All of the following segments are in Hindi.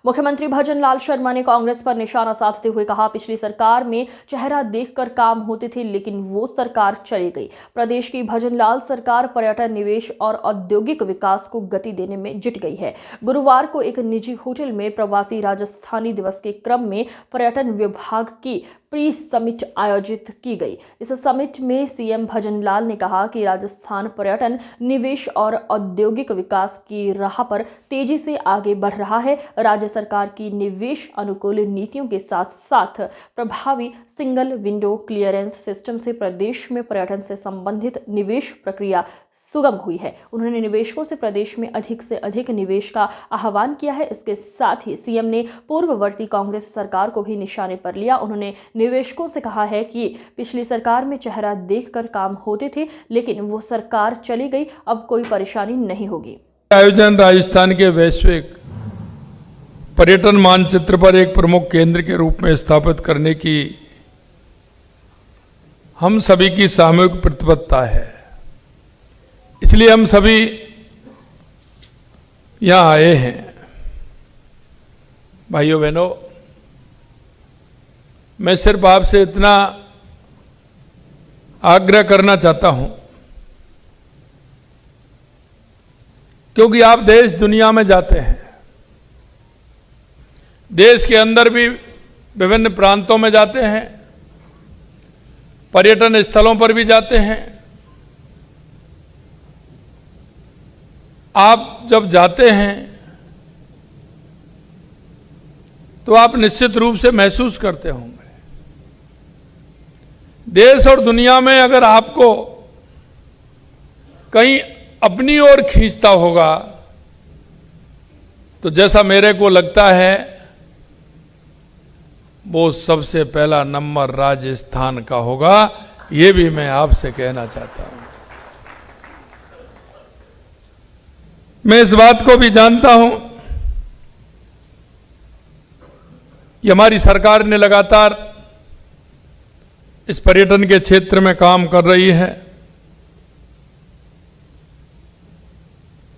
मुख्यमंत्री भजनलाल शर्मा ने कांग्रेस पर निशाना साधते हुए कहा, पिछली सरकार में चेहरा देखकर काम होते थे, लेकिन वो सरकार चली गई। प्रदेश की भजनलाल सरकार पर्यटन, निवेश और औद्योगिक विकास को गति देने में जुट गई है। गुरुवार को एक निजी होटल में प्रवासी राजस्थानी दिवस के क्रम में पर्यटन विभाग की प्री समिट आयोजित की गई। इस समिट में सीएम भजनलाल ने कहा कि राजस्थान पर्यटन, निवेश और औद्योगिक विकास की राह पर तेजी से आगे बढ़ रहा है। राज्य सरकार की निवेश अनुकूल नीतियों के साथ साथ प्रभावी सिंगल विंडो क्लियरेंस सिस्टम से प्रदेश में पर्यटन से संबंधित निवेश प्रक्रिया सुगम हुई है। उन्होंने निवेशकों से प्रदेश में अधिक से अधिक निवेश का आह्वान किया है। इसके साथ ही सीएम ने पूर्ववर्ती कांग्रेस सरकार को भी निशाने पर लिया। उन्होंने निवेशकों से कहा है कि पिछली सरकार में चेहरा देखकर काम होते थे, लेकिन वो सरकार चली गई, अब कोई परेशानी नहीं होगी। आयोजन राजस्थान के वैश्विक पर्यटन मानचित्र पर एक प्रमुख केंद्र के रूप में स्थापित करने की हम सभी की सामूहिक प्रतिबद्धता है। इसलिए हम सभी यहां आए हैं। भाइयों बहनों, मैं सिर्फ आपसे इतना आग्रह करना चाहता हूं, क्योंकि आप देश दुनिया में जाते हैं, देश के अंदर भी विभिन्न प्रांतों में जाते हैं, पर्यटन स्थलों पर भी जाते हैं। आप जब जाते हैं तो आप निश्चित रूप से महसूस करते होंगे, देश और दुनिया में अगर आपको कहीं अपनी ओर खींचता होगा तो जैसा मेरे को लगता है वो सबसे पहला नंबर राजस्थान का होगा। ये भी मैं आपसे कहना चाहता हूं। मैं इस बात को भी जानता हूं कि हमारी सरकार ने लगातार इस पर्यटन के क्षेत्र में काम कर रही है।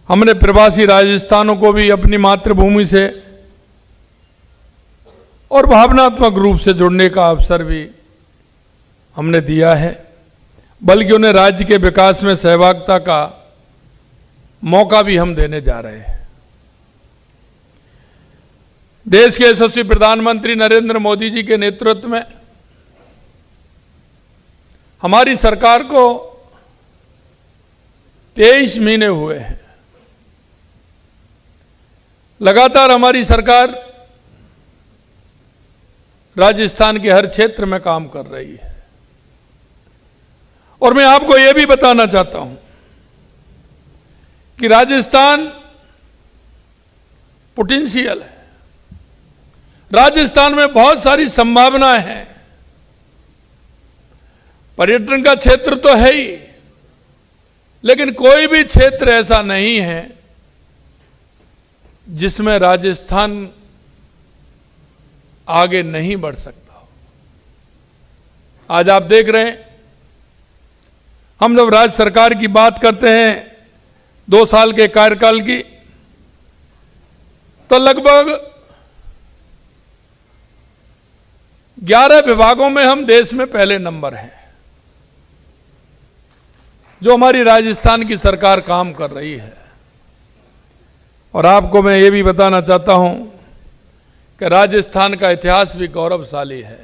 हमने प्रवासी राजस्थानों को भी अपनी मातृभूमि से और भावनात्मक रूप से जुड़ने का अवसर भी हमने दिया है, बल्कि उन्हें राज्य के विकास में सहभागिता का मौका भी हम देने जा रहे हैं। देश के यशस्वी प्रधानमंत्री नरेंद्र मोदी जी के नेतृत्व में हमारी सरकार को 23 महीने हुए हैं। लगातार हमारी सरकार राजस्थान के हर क्षेत्र में काम कर रही है। और मैं आपको यह भी बताना चाहता हूं कि राजस्थान पोटेंशियल है, राजस्थान में बहुत सारी संभावनाएं हैं। पर्यटन का क्षेत्र तो है ही, लेकिन कोई भी क्षेत्र ऐसा नहीं है जिसमें राजस्थान आगे नहीं बढ़ सकता हो। आज आप देख रहे हैं, हम जब राज्य सरकार की बात करते हैं 2 साल के कार्यकाल की, तो लगभग 11 विभागों में हम देश में पहले नंबर हैं, जो हमारी राजस्थान की सरकार काम कर रही है। और आपको मैं ये भी बताना चाहता हूं कि राजस्थान का इतिहास भी गौरवशाली है।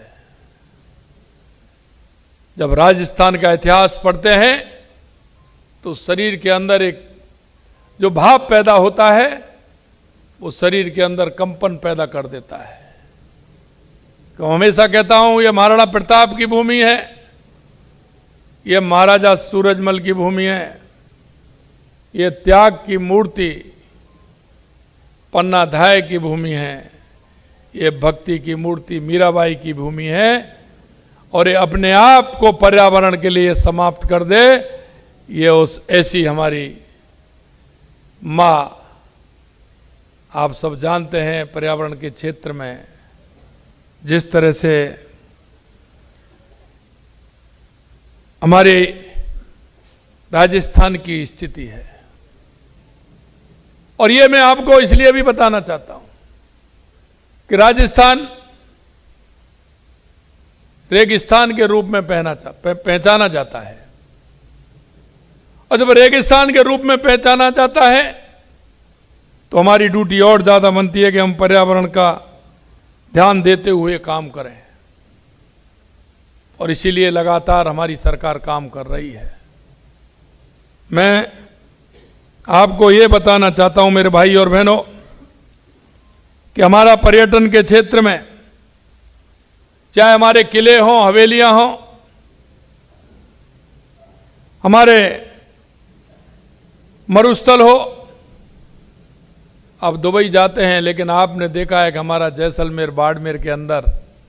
जब राजस्थान का इतिहास पढ़ते हैं तो शरीर के अंदर एक जो भाव पैदा होता है, वो शरीर के अंदर कंपन पैदा कर देता है। तो हमेशा कहता हूं, ये महाराणा प्रताप की भूमि है, ये महाराजा सूरजमल की भूमि है, ये त्याग की मूर्ति पन्नाधाय की भूमि है, ये भक्ति की मूर्ति मीराबाई की भूमि है। और ये अपने आप को पर्यावरण के लिए समाप्त कर दे, ये उस ऐसी हमारी माँ। आप सब जानते हैं पर्यावरण के क्षेत्र में जिस तरह से हमारे राजस्थान की स्थिति है। और ये मैं आपको इसलिए भी बताना चाहता हूं कि राजस्थान रेगिस्तान के रूप में पहचाना जाता है, और जब रेगिस्तान के रूप में पहचाना जाता है तो हमारी ड्यूटी और ज्यादा बनती है कि हम पर्यावरण का ध्यान देते हुए काम करें, और इसीलिए लगातार हमारी सरकार काम कर रही है। मैं आपको ये बताना चाहता हूं मेरे भाई और बहनों कि हमारा पर्यटन के क्षेत्र में, चाहे हमारे किले हों, हवेलियां हों, हमारे मरुस्थल हो, आप दुबई जाते हैं लेकिन आपने देखा है कि हमारा जैसलमेर, बाड़मेर के अंदर